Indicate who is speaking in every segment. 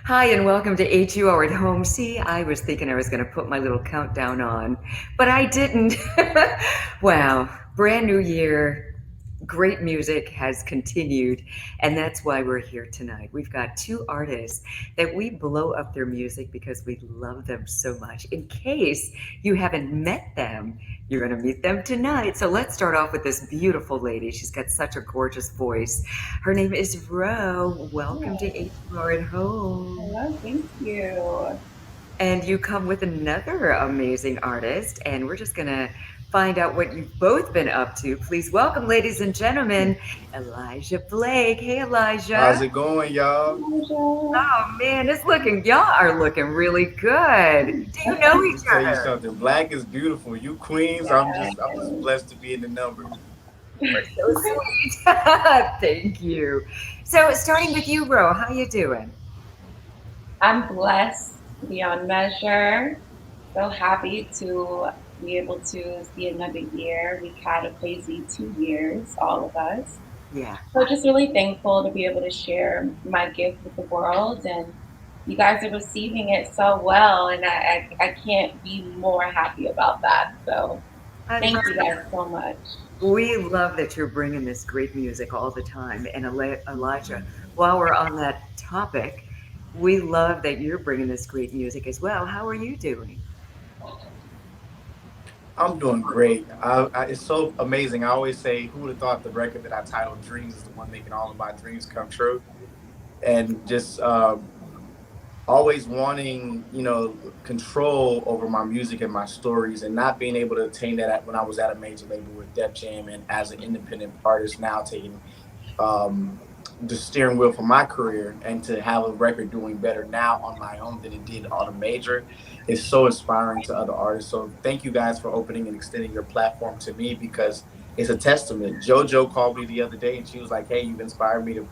Speaker 1: Hi, and welcome to HUR at Home. See, I was thinking I was going to put my little countdown on, but I didn't. Wow, brand new year, great music has continued, and that's why we're here tonight. We've got two artists that we blow up their music because we love them so much. In case you haven't met them, you're going to meet them tonight. So let's start off with this beautiful lady. She's got such a gorgeous voice. Her name is Ro. Welcome to
Speaker 2: Hello,
Speaker 1: HUR at Home.
Speaker 2: hello, thank you.
Speaker 1: And you come with another amazing artist, and we're just going to find out what you've both been up to. Please welcome, ladies and gentlemen, Elijah Blake. Hey,
Speaker 3: How's
Speaker 1: Elijah.
Speaker 3: it going, y'all?
Speaker 2: Bonjour.
Speaker 1: Oh, man, y'all are looking really good. Do you know
Speaker 3: Let me
Speaker 1: each
Speaker 3: tell you
Speaker 1: other?
Speaker 3: something. Black is beautiful. You queens, I'm just blessed to be in the number.
Speaker 1: We're so sweet. Thank you. So, starting with you, Ro, how you doing?
Speaker 2: I'm blessed beyond measure. So happy to be able to see another year. We've had a crazy 2 years, all of us.
Speaker 1: Yeah.
Speaker 2: So just really thankful to be able to share my gift with the world, and you guys are receiving it so well, and I can't be more happy about that. So
Speaker 1: I
Speaker 2: thank
Speaker 1: love
Speaker 2: you guys so much.
Speaker 1: We love that you're bringing this great music all the time. And Elijah, while we're on that topic, we love that you're bringing this great music as well. How are you doing?
Speaker 3: I'm doing great. It's so amazing. I always say, who would have thought the record that I titled Dreams is the one making all of my dreams come true? And just always wanting, control over my music and my stories and not being able to attain that when I was at a major label with Def Jam and as an independent artist now taking um, the steering wheel for my career and to have a record doing better now on my own than it did on a major is so inspiring to other artists. So thank you guys for opening and extending your platform to me because it's a testament. JoJo called me the other day and she was like, "Hey, you've inspired me to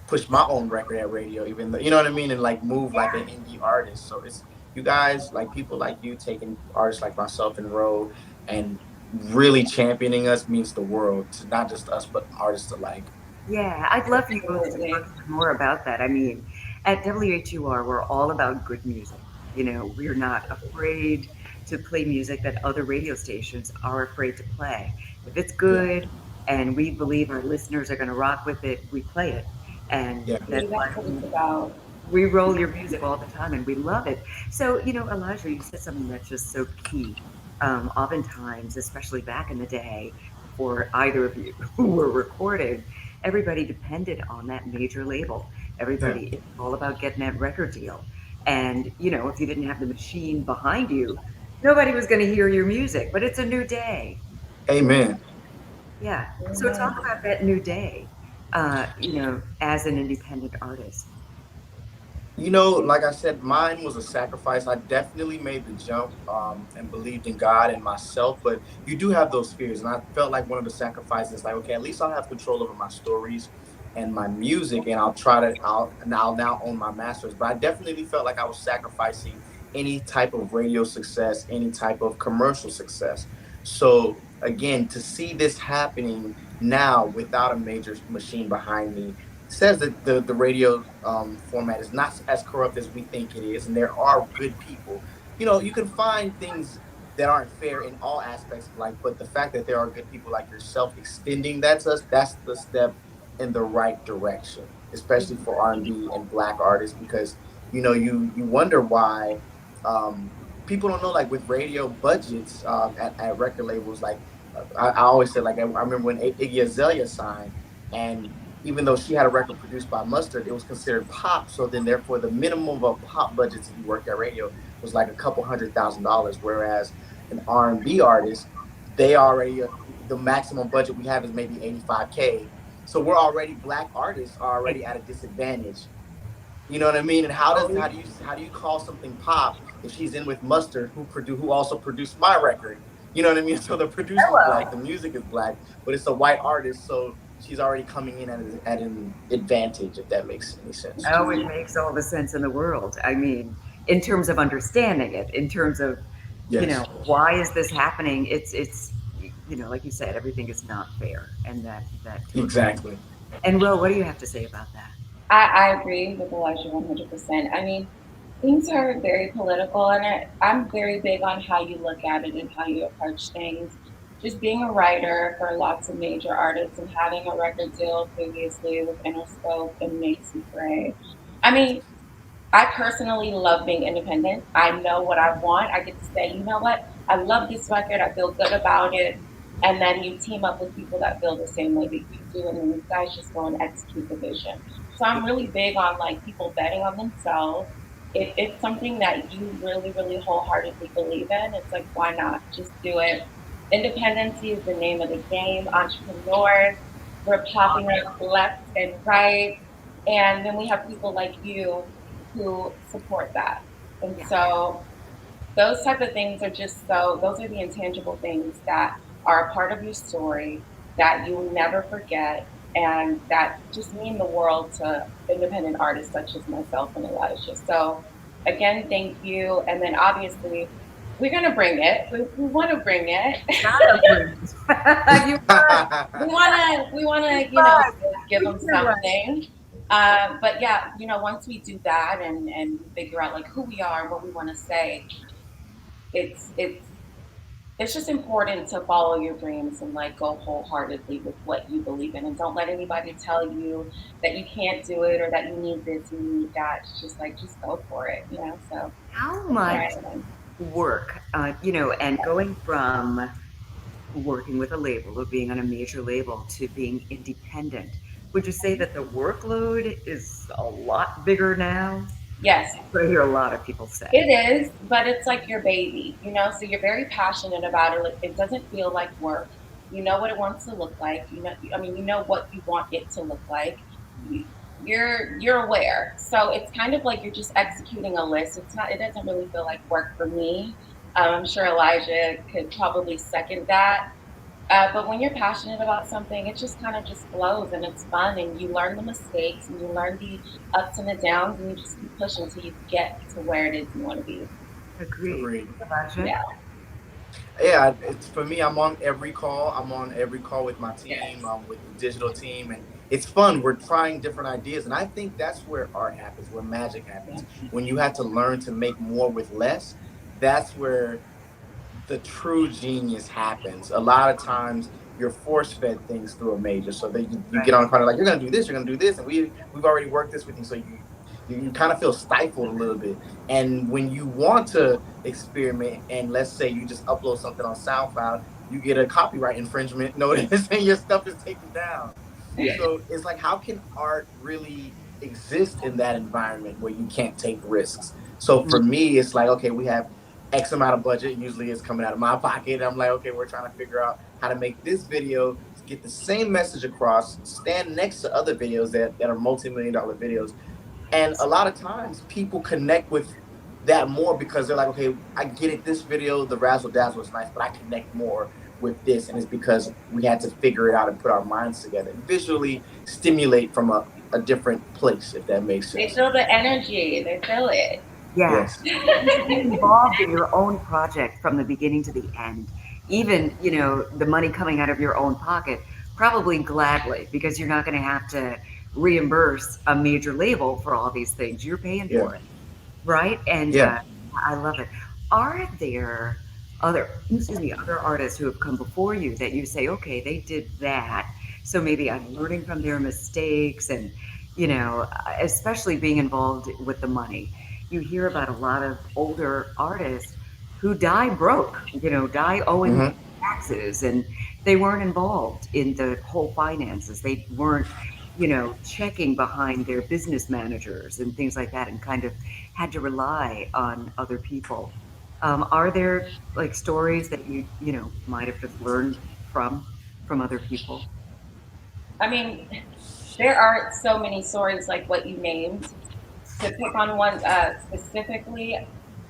Speaker 3: push my own record at radio, even though you know what I mean, and like move like an indie artist." So it's you guys, like people like you, taking artists like myself and Ro and really championing us means the world to not just us but artists alike.
Speaker 1: Yeah, I'd love for you both to talk
Speaker 2: Absolutely.
Speaker 1: more about that. I mean, at WHUR, we're all about good music. You know, we're not afraid to play music that other radio stations are afraid to play. If it's
Speaker 3: Yeah,
Speaker 1: good and we believe our listeners are going to rock with it, we play it. And
Speaker 3: yeah.
Speaker 1: that's
Speaker 2: Absolutely,
Speaker 1: why
Speaker 2: that's what it's about.
Speaker 1: we roll your music all the time and we love it. So, Elijah, you said something that's just so key. Oftentimes, especially back in the day, before either of you who were recording, everybody depended on that major label.
Speaker 3: Yeah.
Speaker 1: Everybody, it's all about getting that record deal. And, if you didn't have the machine behind you, nobody was going to hear your music, but it's a new day.
Speaker 3: Amen.
Speaker 1: Yeah. So talk
Speaker 2: Amen.
Speaker 1: about that new day, as an independent artist.
Speaker 3: Like I said, mine was a sacrifice. I definitely made the jump and believed in God and myself, but you do have those fears. And I felt like one of the sacrifices, like, okay, at least I'll have control over my stories and my music, and I'll now own my masters. But I definitely felt like I was sacrificing any type of radio success, any type of commercial success. So again, to see this happening now without a major machine behind me says that the radio format is not as corrupt as we think it is, and there are good people. You can find things that aren't fair in all aspects of life, but the fact that there are good people like yourself extending that to us, that's the step in the right direction, especially for R&B and Black artists, because you wonder why um, people don't know, like with radio budgets at record labels, like I always said, like I remember when Iggy Azalea signed, and even though she had a record produced by Mustard, it was considered pop. So then, therefore, the minimum of a pop budget if you work at radio was like a couple $100,000. Whereas an R&B artist, they already the maximum budget we have is maybe 85K. So we're already Black artists are already at a disadvantage. You know what I mean? And how do you call something pop if she's in with Mustard, who also produced my record? You know what I mean? So the producer's
Speaker 1: Hello.
Speaker 3: Black, the music is Black, but it's a white artist, so she's already coming in at an advantage, if that makes any sense.
Speaker 1: Oh, it makes all the sense in the world. I mean, in terms of understanding it, in terms of,
Speaker 3: Yes,
Speaker 1: why is this happening? It's, like you said, everything is not fair, and that totally.
Speaker 3: exactly.
Speaker 1: And Ro, what do you have to say about that?
Speaker 2: I agree with Elijah 100%. I mean, things are very political, and I'm very big on how you look at it and how you approach things. Just being a writer for lots of major artists and having a record deal previously with Interscope and Macy Gray. I mean, I personally love being independent. I know what I want. I get to say, you know what? I love this record. I feel good about it. And then you team up with people that feel the same way that you do, and then you guys just go and execute the vision. So I'm really big on like people betting on themselves. If it's something that you really, really wholeheartedly believe in, it's like, why not? Just do it. Independency is the name of the game. Entrepreneurs, we're popping up left and right. And then we have people like you who support that. And
Speaker 1: Yeah.
Speaker 2: so those type of things are just so those are the intangible things that are a part of your story that you will never forget and that just mean the world to independent artists such as myself and Elijah. So again, thank you. And then obviously we're gonna bring it. We want to bring it.
Speaker 1: Gotta bring it. You
Speaker 2: We wanna give them
Speaker 1: You're right.
Speaker 2: something. But yeah, once we do that and figure out like who we are, what we want to say, it's it's it's just important to follow your dreams and like go wholeheartedly with what you believe in, and don't let anybody tell you that you can't do it or that you need this, you need that. It's just like just go for it. So
Speaker 1: How
Speaker 2: that's where
Speaker 1: much
Speaker 2: I am.
Speaker 1: work, and going from working with a label or being on a major label to being independent, would you say that the workload is a lot bigger now?
Speaker 2: Yes,
Speaker 1: What I hear a lot of people say.
Speaker 2: it is, but it's like your baby. So you're very passionate about it. Like, it doesn't feel like work. You know what it wants to look like. I mean, you know what you want it to look like. You, you're aware. So it's kind of like you're just executing a list. It's not. It doesn't really feel like work for me. I'm sure Elijah could probably second that. But when you're passionate about something, it just kind of just flows and it's fun, and you learn the mistakes and you learn the ups and the downs, and you just keep pushing until you get to where it is you want to be.
Speaker 1: Agreed.
Speaker 3: Agreed.
Speaker 1: Elijah?
Speaker 2: Yeah.
Speaker 3: Yeah, it's for me. I'm on every call. I'm on every call with my team,
Speaker 2: Yes.
Speaker 3: with the digital team, and it's fun. We're trying different ideas, and I think that's where art happens, where magic
Speaker 2: Yeah.
Speaker 3: happens. When you have to learn to make more with less, that's where the true genius happens. A lot of times you're force fed things through a major. So that you get
Speaker 1: Right.
Speaker 3: on a project like you're gonna do this, you're gonna do this, and we've already worked this with you. So you kind of feel stifled a little bit. And when you want to experiment and let's say you just upload something on SoundCloud, you get a copyright infringement notice and your stuff is taken down.
Speaker 1: Yeah.
Speaker 3: So it's like how can art really exist in that environment where you can't take risks? So for me, it's like, okay, we have X amount of budget. Usually it's coming out of my pocket. I'm like, okay, we're trying to figure out how to make this video get the same message across, stand next to other videos that are multi-million-dollar videos. And a lot of times people connect with that more because they're like, okay, I get it. This video, the razzle dazzle is nice, but I connect more with this. And it's because we had to figure it out and put our minds together and visually stimulate from a different place, if that makes
Speaker 2: They
Speaker 3: sense.
Speaker 2: feel the energy. They feel it.
Speaker 1: Yeah.
Speaker 3: Yes.
Speaker 1: To be involved in your own project from the beginning to the end, even, the money coming out of your own pocket, probably gladly, because you're not going to have to reimburse a major label for all these things. You're paying
Speaker 3: Yeah.
Speaker 1: for it, right? And
Speaker 3: Yeah.
Speaker 1: I love it. Are there other artists who have come before you that you say, okay, they did that, so maybe I'm learning from their mistakes, and especially being involved with the money. You hear about a lot of older artists who die broke, die owing
Speaker 3: Hmm.
Speaker 1: taxes, and they weren't involved in the whole finances. They weren't, checking behind their business managers and things like that, and kind of had to rely on other people. Are there like stories that you might have just learned from other people?
Speaker 2: I mean, there are so many stories like what you named. To pick on one specifically,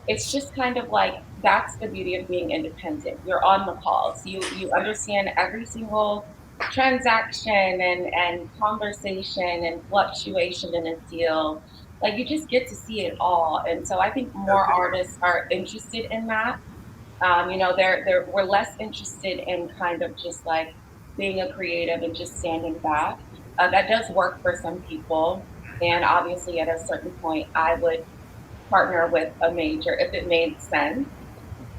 Speaker 2: it's just kind of like that's the beauty of being independent. You're on the calls. You understand every single transaction and conversation and fluctuation in a deal. Like you just get to see it all. And so I think more
Speaker 3: Okay.
Speaker 2: artists are interested in that. They're we're less interested in kind of just like being a creative and just standing back. That does work for some people. And obviously, at a certain point, I would partner with a major if it made sense.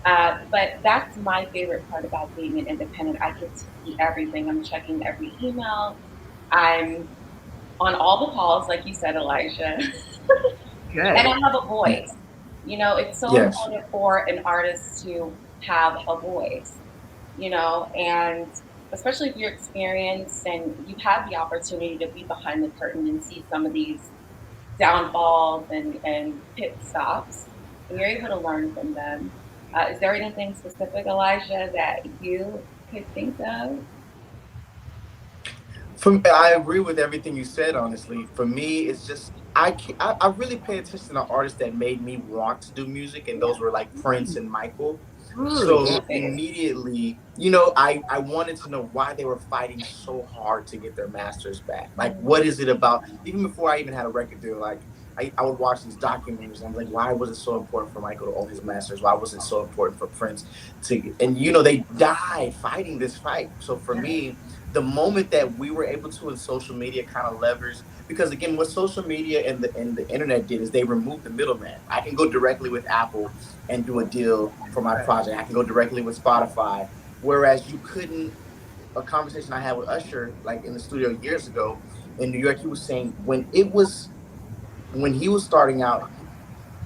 Speaker 2: But that's my favorite part about being an independent. I get to see everything. I'm checking every email. I'm on all the calls, like you said, Elijah. And I
Speaker 1: Good.
Speaker 2: have a voice. You know, it's so
Speaker 3: Yes.
Speaker 2: important for an artist to have a voice, you know, and especially if you're experienced and you've had the opportunity to be behind the curtain and see some of these downfalls and pit stops, and you're able to learn from them. Is there anything specific, Elijah, that you could think of?
Speaker 3: I agree with everything you said. Honestly, for me, it's just I really pay attention to artists that made me want to do music, and those were like Prince and Michael.
Speaker 1: Ooh,
Speaker 2: My
Speaker 3: So
Speaker 2: favorite.
Speaker 3: immediately, I wanted to know why they were fighting so hard to get their masters back. Like, what is it about? Even before I even had a record deal, like I would watch these documentaries, and I'm like, why was it so important for Michael to own his masters? Why was it so important for Prince to? And they died fighting this fight. So for me, the moment that we were able to in social media kind of levers, because again, what social media and the internet did is they removed the middleman. I can go directly with Apple and do a deal for my project. I can go directly with Spotify, whereas you couldn't. A conversation I had with Usher, like in the studio years ago in New York, he was saying when he was starting out,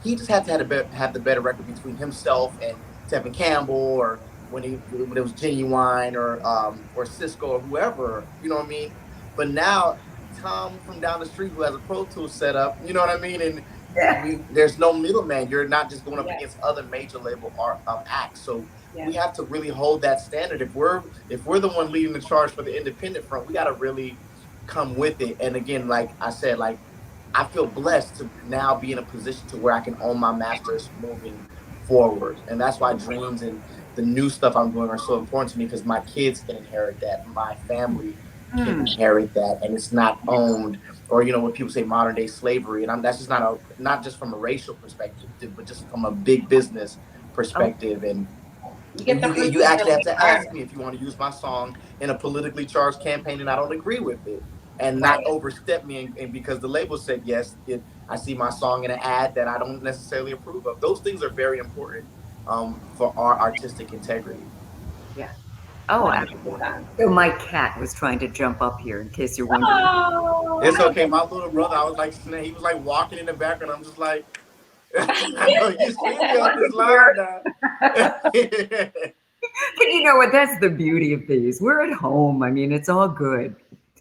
Speaker 3: he just had to have the better record between himself and Tevin Campbell, or when it was Genuine, or Cisco, or whoever, you know what I mean. But now Tom from down the street, who has a Pro Tools set up, you know what I mean, and
Speaker 1: yeah.
Speaker 3: there's no middleman. You're not just going up
Speaker 2: Yes,
Speaker 3: against other major label art acts. So we
Speaker 2: yes,
Speaker 3: have to really hold that standard. If we're the one leading the charge for the independent front, we got to really come with it. And again, like I said, like I feel blessed to now be in a position to where I can own my masters moving forward. And that's why dreams and the new stuff I'm doing are so important to me, because my kids can inherit that, my family can
Speaker 1: Hmm.
Speaker 3: inherit that, and it's not owned, or when people say modern day slavery, and that's just not just from a racial perspective, but just from a big business
Speaker 1: Oh,
Speaker 3: perspective. And
Speaker 2: you get
Speaker 3: and
Speaker 2: the
Speaker 3: you
Speaker 2: fruits
Speaker 3: you
Speaker 2: of
Speaker 3: actually
Speaker 2: your
Speaker 3: have to
Speaker 2: labor.
Speaker 3: ask me if you want to use my song in a politically charged campaign, and I don't agree with it, and not
Speaker 2: Right.
Speaker 3: overstep me. And because the label said yes, I see my song in an ad that I don't necessarily approve of. Those things are very important, for our artistic integrity.
Speaker 1: yeah. Oh,
Speaker 2: 100%.
Speaker 1: so my cat was trying to jump up here, in case you're wondering.
Speaker 2: Oh,
Speaker 3: It's
Speaker 2: hi,
Speaker 3: okay. My little brother, I was like, he was like walking in the background. I'm just like, I know you see me on this
Speaker 1: Here.
Speaker 3: live now.
Speaker 1: But you know what? That's the beauty of these. We're at home. I mean, it's all good.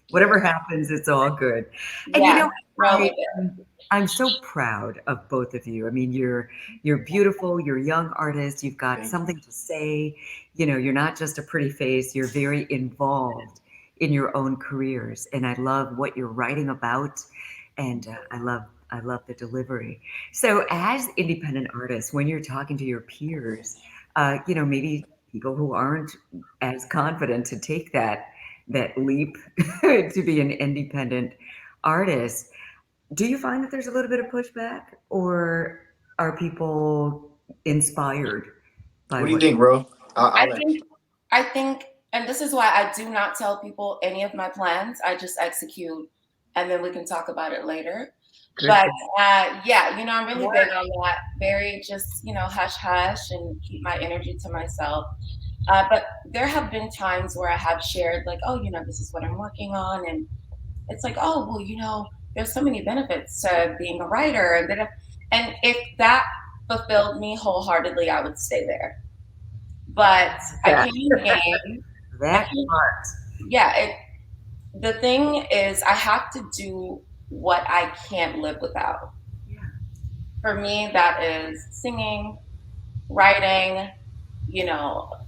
Speaker 1: Whatever
Speaker 3: Yes.
Speaker 1: happens, it's all good. And
Speaker 2: yes, roll
Speaker 1: I,
Speaker 2: with it.
Speaker 1: I'm so proud of both of you. I mean, you're beautiful. You're young artists. You've got
Speaker 3: Thank you.
Speaker 1: something to say. You're not just a pretty face. You're very involved in your own careers, and I love what you're writing about, and I love the delivery. So, as independent artists, when you're talking to your peers, maybe people who aren't as confident to take that leap to be an independent artist, do you find that there's a little bit of pushback, or are people inspired by
Speaker 3: What do you
Speaker 1: what?
Speaker 3: think, bro?
Speaker 2: I
Speaker 3: I'll let
Speaker 2: think, I think, and this is why I do not tell people any of my plans. I just execute, and then we can talk about it later.
Speaker 1: Good.
Speaker 2: But yeah, I'm really big on that. Very just, hush hush and keep my energy to myself. But there have been times where I have shared, like, oh, this is what I'm working on. And it's like, oh, well, there's so many benefits to being a writer. And if that fulfilled me wholeheartedly, I would stay there. But I
Speaker 1: That
Speaker 2: can't game. I
Speaker 1: that
Speaker 2: can't,
Speaker 1: part.
Speaker 2: yeah. The thing is, I have to do what I can't live without.
Speaker 1: Yeah.
Speaker 2: For me, that is singing, writing.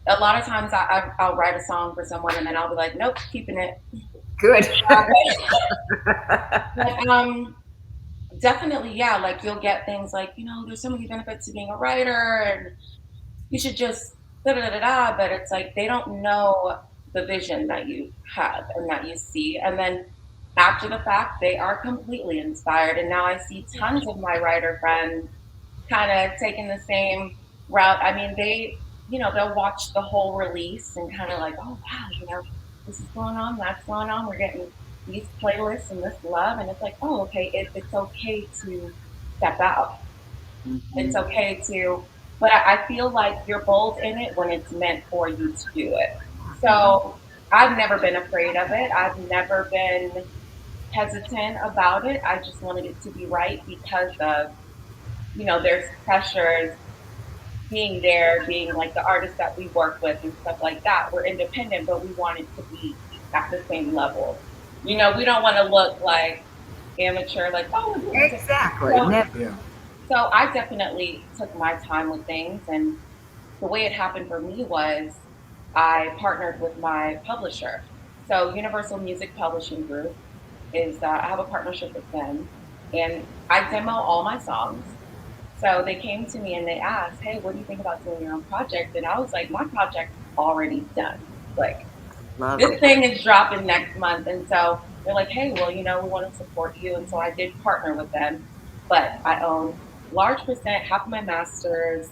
Speaker 2: A lot of times I'll write a song for someone and then I'll be like, nope, keeping it.
Speaker 1: Good.
Speaker 2: But definitely, yeah, like you'll get things like, there's so many benefits to being a writer and you should just da da da da. But it's like they don't know the vision that you have and that you see. And then after the fact, they are completely inspired. And now I see tons of my writer friends kind of taking the same route. I mean, they'll watch the whole release and kind of like, oh wow, this is going on, that's going on. We're getting these playlists and this love, and it's like, oh, okay, it's okay to step out. It's
Speaker 1: Mhm.
Speaker 2: okay to, but I feel like you're bold in it when it's meant for you to do it. So I've never been afraid of it. I've never been hesitant about it. I just wanted it to be right because of, there's pressures being there, being like the artists that we work with and stuff like that. We're independent, but we want it to be at the same level. We don't want to look like amateur, like, oh, we're doing this.
Speaker 1: Exactly.
Speaker 2: So,
Speaker 1: Never.
Speaker 3: Yeah.
Speaker 2: so I definitely took my time with things. And the way it happened for me was I partnered with my publisher. So Universal Music Publishing Group is, I have a partnership with them, and I demo all my songs. So they came to me and they asked, "Hey, what do you think about doing your own project?" And I was like, "My project's already done. Like,
Speaker 1: Love
Speaker 2: this
Speaker 1: it.
Speaker 2: thing is dropping next month." And so they're like, "Hey, well, we want to support you." And so I did partner with them, but I own large percent, half of my masters,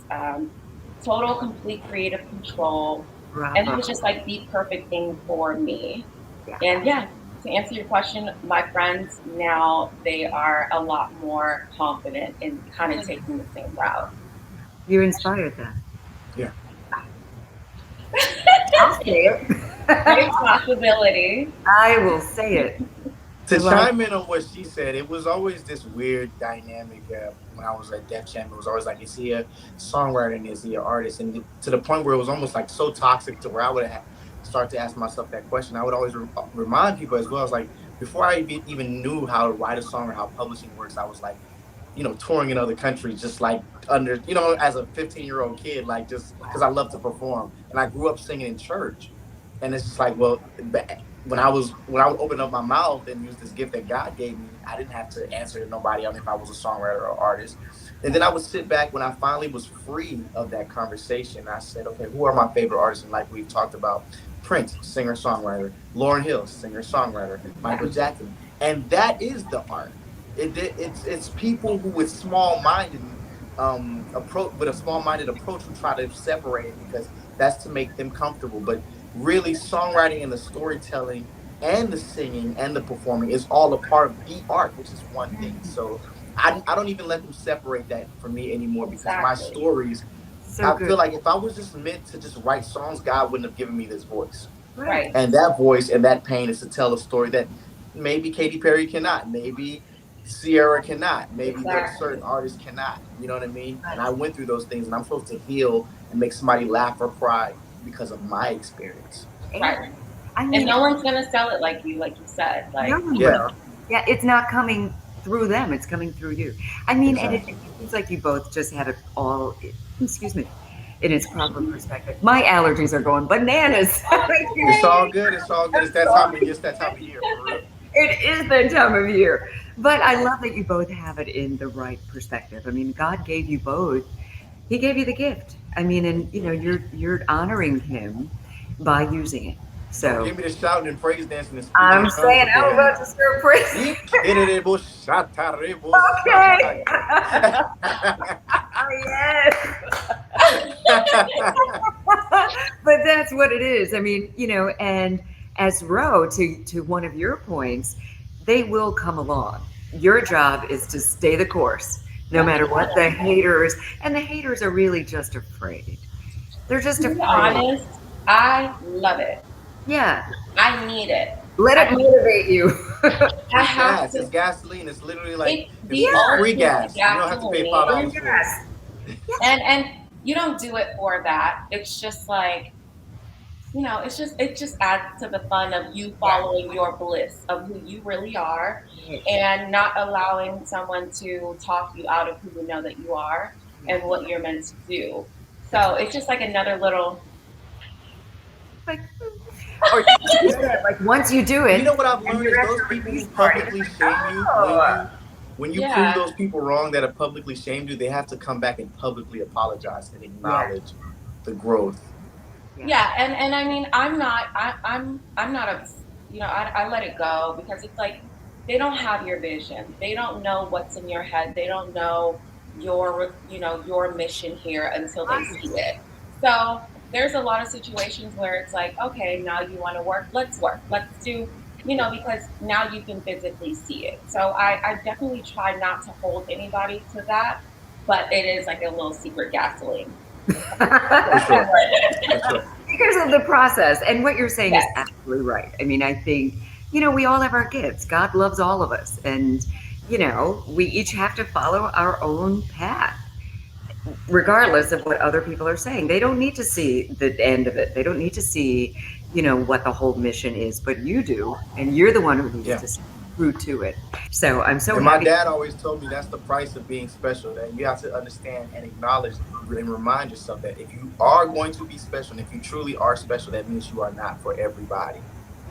Speaker 2: total complete creative control. And it
Speaker 1: Bravo.
Speaker 2: was just like the perfect thing for me.
Speaker 1: Yeah.
Speaker 2: And yeah, to answer your question, my friends now, they are a lot more confident in kind of taking the same route.
Speaker 1: You inspired that.
Speaker 3: Yeah.
Speaker 1: I'll say it.
Speaker 2: Great possibility.
Speaker 1: I will say it.
Speaker 3: To
Speaker 1: Elijah.
Speaker 3: chime in on what she said, it was always this weird dynamic when I was at Def Jam. It was always like, is he a songwriter and is he an artist? And to the point where it was almost like so toxic to where I would start to ask myself that question. I would always remind people as well. I was like, before I even knew how to write a song or how publishing works, I was like, touring in other countries, just like under, as a 15-year-old kid, like just because I love to perform. And I grew up singing in church. And it's just like, well, when I would open up my mouth and use this gift that God gave me, I didn't have to answer to nobody on if I was a songwriter or artist. And then I would sit back when I finally was free of that conversation. I said, okay, who are my favorite artists? And like we've talked about, Prince, singer songwriter, Lauryn Hill, singer songwriter, Michael Jackson, and that is the art. It's people who with small minded approach with a small minded approach who try to separate it because that's to make them comfortable. But really, songwriting and the storytelling and the singing and the performing is all a part of the art, which is one thing. So I don't even let them separate that from me anymore because my
Speaker 2: Exactly.
Speaker 3: stories,
Speaker 1: So
Speaker 3: I
Speaker 1: good.
Speaker 3: feel like if I was just meant to just write songs, God wouldn't have given me this voice.
Speaker 1: Right.
Speaker 2: Right.
Speaker 3: And that voice and that pain is to tell a story that maybe Katy Perry cannot, maybe Sierra cannot, maybe the certain
Speaker 2: Exactly.
Speaker 3: artists cannot. You know what I mean? And
Speaker 1: Right.
Speaker 3: I went through those things, and I'm supposed to heal and make somebody laugh or cry because of my experience.
Speaker 2: Right.
Speaker 1: And I
Speaker 2: And
Speaker 1: mean,
Speaker 2: no one's going to sell it like you said.
Speaker 1: no
Speaker 2: Like,
Speaker 1: one
Speaker 3: Yeah,
Speaker 1: will. Yeah, it's not coming through them, it's coming through you. I mean, and it
Speaker 3: exactly.
Speaker 1: seems like you both just have it all, excuse me, in its proper perspective. My allergies are going bananas.
Speaker 3: It's
Speaker 2: okay.
Speaker 3: all good. It's all good.
Speaker 1: I'm
Speaker 3: It's that time of
Speaker 1: sorry.
Speaker 3: year. It's that time of year for real.
Speaker 1: It is that time of year. But I love that you both have it in the right perspective. I mean, God gave you both. He gave you the gift. I mean, and you're honoring him by using it.
Speaker 3: Don't
Speaker 1: So
Speaker 3: give me the shouting and praise dancing and speaking in
Speaker 1: I'm
Speaker 3: tongues
Speaker 1: saying
Speaker 3: up
Speaker 1: I'm
Speaker 3: there.
Speaker 1: about to start praising.
Speaker 3: Ikerebo shatarebo
Speaker 1: Okay.
Speaker 3: sataya.
Speaker 1: Yes. But that's what it is. I mean, and as Ro, to one of your points, they will come along. Your job is to stay the course, no matter what the
Speaker 2: Absolutely.
Speaker 1: haters, and the haters are really just afraid. They're just
Speaker 2: To be
Speaker 1: afraid.
Speaker 2: honest, I love it.
Speaker 1: Yeah.
Speaker 2: I need it.
Speaker 1: Let
Speaker 2: I
Speaker 1: it motivate you.
Speaker 2: I
Speaker 3: It's
Speaker 2: have
Speaker 3: gas.
Speaker 2: to.
Speaker 3: It's gasoline. It's literally like
Speaker 2: It's
Speaker 3: it's
Speaker 2: the
Speaker 3: it's
Speaker 1: Yeah.
Speaker 3: free
Speaker 2: ultimate
Speaker 3: gas. You don't have to pay five
Speaker 2: gasoline,
Speaker 3: dollars for it.
Speaker 1: Yes.
Speaker 2: and you don't do it for that. It's just like, it just adds to the fun of you
Speaker 1: Yes.
Speaker 2: following your bliss of who you really are,
Speaker 1: Yes.
Speaker 2: and not allowing someone to talk you out of who you know that you are
Speaker 1: Yeah.
Speaker 2: and what you're meant to do.
Speaker 1: That's
Speaker 2: So it's just like another little.
Speaker 1: like, or like you said, like once you do
Speaker 3: You
Speaker 1: it
Speaker 3: know what I've
Speaker 1: and
Speaker 3: learned is
Speaker 1: you're at
Speaker 3: those
Speaker 1: the
Speaker 3: people
Speaker 1: release
Speaker 3: who
Speaker 1: party, it's
Speaker 3: publicly
Speaker 1: like,
Speaker 3: shame you
Speaker 1: oh,
Speaker 3: when you prove
Speaker 2: Yeah,
Speaker 3: those people wrong that have publicly shamed you, they have to come back and publicly apologize and
Speaker 1: yeah,
Speaker 3: acknowledge the growth.
Speaker 1: yeah,
Speaker 2: yeah, and I mean, I'm not a, I let it go because it's like they don't have your vision. They don't know what's in your head. They don't know your mission here until they
Speaker 1: right,
Speaker 2: see it. So there's a lot of situations where it's like, okay, now you want to work, let's work. Let's do. because now you can physically see it. So I definitely try not to hold anybody to that, but it is like a little secret gasoline.
Speaker 3: For sure. For sure.
Speaker 1: Because of the process. And what you're saying is
Speaker 2: Yes,
Speaker 1: absolutely right. I mean, I think, we all have our gifts. God loves all of us. And, we each have to follow our own path, regardless of what other people are saying. They don't need to see the end of it. They don't need to see, what the whole mission is, but you do. And you're the one who needs
Speaker 3: Yeah.
Speaker 1: to see through to it. So I'm so
Speaker 3: And my
Speaker 1: happy.
Speaker 3: dad always told me that's the price of being special. That you have to understand and acknowledge and remind yourself that if you are going to be special, and if you truly are special, that means you are not for everybody.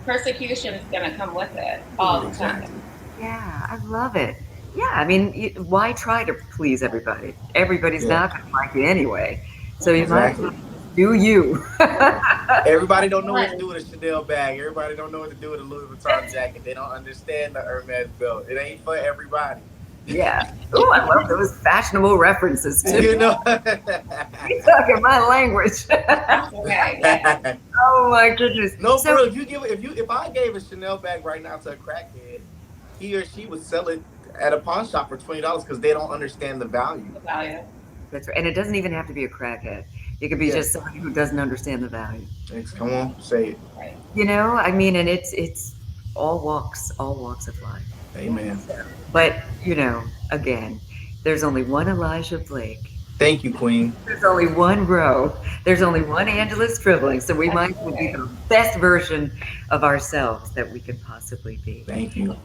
Speaker 2: persecution is going to come with it all the time.
Speaker 3: Exactly.
Speaker 1: Yeah, I love it. Yeah, I mean, why try to please everybody? Everybody's
Speaker 3: Yeah.
Speaker 1: not going to like you anyway. So you might as
Speaker 3: Exactly.
Speaker 1: well do you.
Speaker 3: Everybody don't know what to do with a Chanel bag. Everybody don't know what to do with a Louis Vuitton jacket. They don't understand the Hermes belt. It ain't for everybody.
Speaker 1: Yeah. Oh, I love those fashionable references too.
Speaker 3: You know.
Speaker 1: You're talking my language.
Speaker 2: Okay, yeah.
Speaker 1: Oh my goodness.
Speaker 3: No,
Speaker 1: So
Speaker 3: bro. If I gave a Chanel bag right now to a crackhead, he or she would sell it at a pawn shop for $20 because they don't understand the value.
Speaker 2: The value.
Speaker 1: that's right. And it doesn't even have to be a crackhead. It could be
Speaker 3: Yeah.
Speaker 1: just somebody who doesn't understand the value.
Speaker 3: Come on, say it.
Speaker 2: Right.
Speaker 1: I mean, and it's all walks of life.
Speaker 3: Amen.
Speaker 1: But, again, there's only one Elijah Blake.
Speaker 3: Thank you, Queen.
Speaker 1: There's only one Roe. There's only one Angela Stribling. So we might as well be the best version of ourselves that we could possibly be.
Speaker 3: Thank you.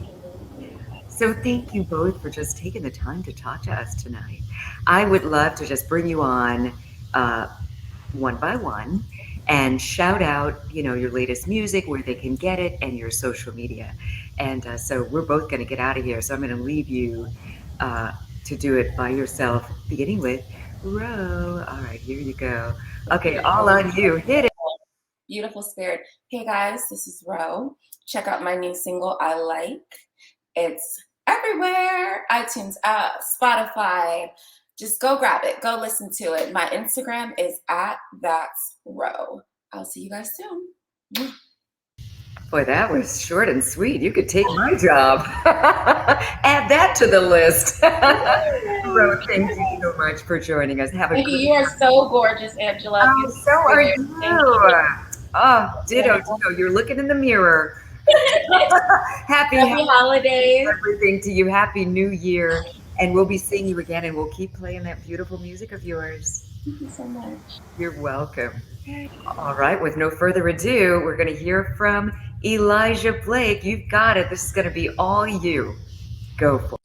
Speaker 1: So thank you both for just taking the time to talk to us tonight. I would love to just bring you on one by one and shout out, your latest music, where they can get it, and your social media. And so we're both going to get out of here. So I'm going to leave you to do it by yourself, beginning with Ro. All right, here you go. Okay, all on you. Hit it.
Speaker 2: Beautiful spirit. Hey guys, this is Ro. Check out my new single, I Like. It's everywhere. iTunes, Spotify. Just go grab it. Go listen to it. My Instagram is @thatsRo. I'll see you guys soon.
Speaker 1: Boy, that was short and sweet. You could take my job. Add that to the list. Ro, thank you so much for joining us. Have a
Speaker 2: Thank you.
Speaker 1: good
Speaker 2: You are so gorgeous, Angela.
Speaker 1: Oh, so are
Speaker 2: Thank
Speaker 1: you. Oh, ditto. You're looking in the mirror. Happy
Speaker 2: Happy holidays.
Speaker 1: everything to you. Happy New Year. And we'll be seeing you again, and we'll keep playing that beautiful music of yours.
Speaker 2: Thank you so much.
Speaker 1: You're welcome. All right, with no further ado, we're going to hear from Elijah Blake. You've got it. This is going to be all you. Go for it.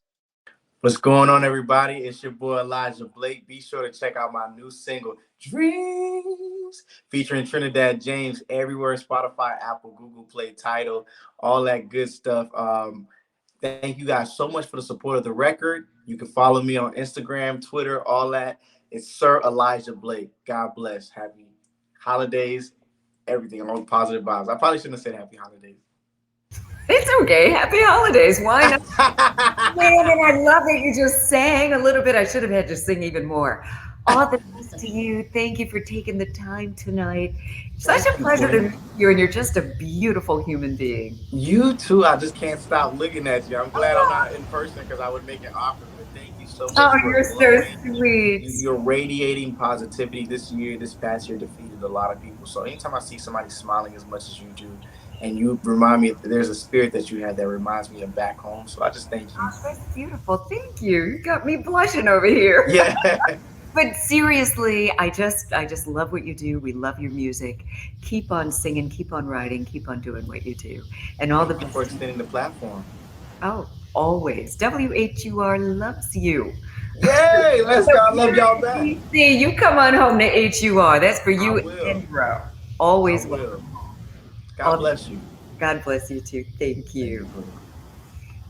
Speaker 3: What's going on, everybody? It's your boy Elijah Blake. Be sure to check out my new single, Dreams, featuring Trinidad James, everywhere: Spotify, Apple, Google Play, Tidal, all that good stuff. Thank you guys so much for the support of the record. You can follow me on Instagram, Twitter, all that. It's Sir Elijah Blake. God bless. Happy holidays, everything, all the positive vibes. I probably shouldn't have said happy holidays.
Speaker 1: It's okay. Happy holidays. Why not? Man, and I love that you just sang a little bit. I should have had to sing even more. All the best to you. Thank you for taking the time tonight. Such a pleasure to meet you, and you're just a beautiful human being.
Speaker 3: You too. I just can't stop looking at you. I'm glad I'm not in person because I would make it awkward. But thank you so much.
Speaker 1: Oh,
Speaker 3: for
Speaker 1: you're so
Speaker 3: glowing.
Speaker 1: sweet.
Speaker 3: You're radiating positivity this year. This past year defeated a lot of people. So anytime I see somebody smiling as much as you do, and you remind me that there's a spirit that you had that reminds me of back home. So I just thank you.
Speaker 1: Oh, that's beautiful. Thank you. You got me blushing over here.
Speaker 3: Yeah.
Speaker 1: But seriously, I just love what you do. We love your music. Keep on singing, keep on writing, keep on doing what you do. And all the
Speaker 3: Thank you
Speaker 1: best.
Speaker 3: for extending the platform.
Speaker 1: Oh, always. WHUR loves you.
Speaker 3: Yay! Let's go. I love y'all back.
Speaker 1: See, you come on home to HUR. That's for you
Speaker 3: I will.
Speaker 1: and Ro. Always
Speaker 3: I
Speaker 1: welcome.
Speaker 3: will. God bless you.
Speaker 1: God bless you too. Thank you.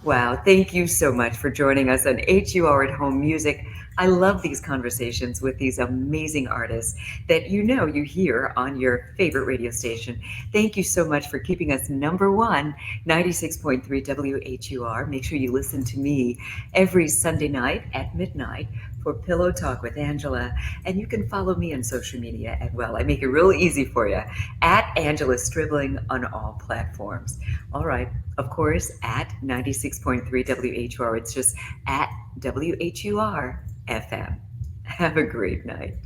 Speaker 1: Wow. Thank you so much for joining us on HUR at Home Music. I love these conversations with these amazing artists that you hear on your favorite radio station. Thank you so much for keeping us number one, 96.3 WHUR. Make sure you listen to me every Sunday night at midnight for Pillow Talk with Angela. And you can follow me on social media as well. I make it real easy for you at Angela Stribling on all platforms. All right. Of course, at 96.3 WHUR. It's just at WHUR-FM. Have a great night.